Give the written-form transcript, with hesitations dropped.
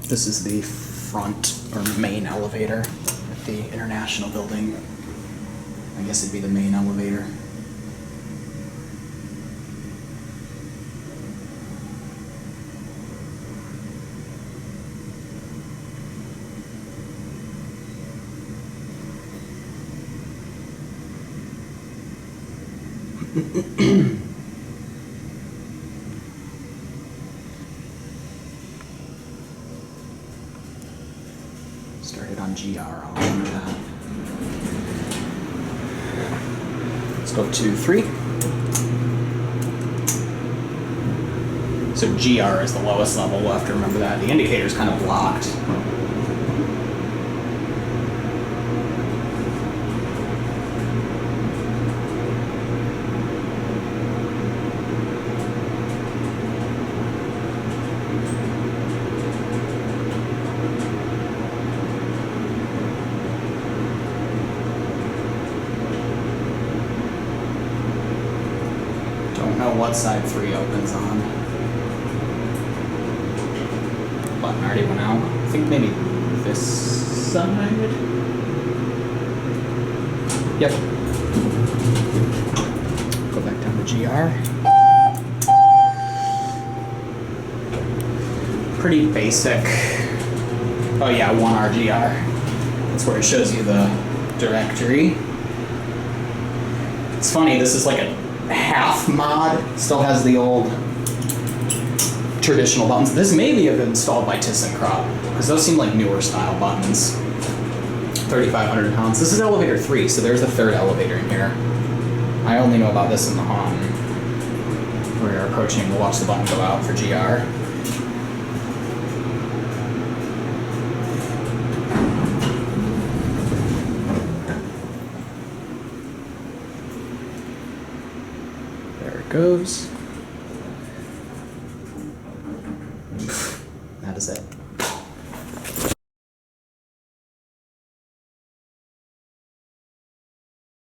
This is the front or main elevator at the International building. I guess it'd be the main elevator. Started on GR, I'll remember that. Let's go to 3. So GR is the lowest level, we'll have to remember that. The indicator's kind of blocked. What side 3 opens on. Button already went out. I think maybe this side. Yep. Go back down to GR. Pretty basic. Oh yeah, 1RGR. That's where it shows you the directory. It's funny, this is like a half mod, still has the old traditional buttons. This may be installed by ThyssenKrupp, because those seem like newer style buttons. 3,500 pounds. This is elevator 3, so there's a third elevator in here. I only know about this in the Haughton. We're approaching, we'll watch the button go out for GR. Goes. That is it.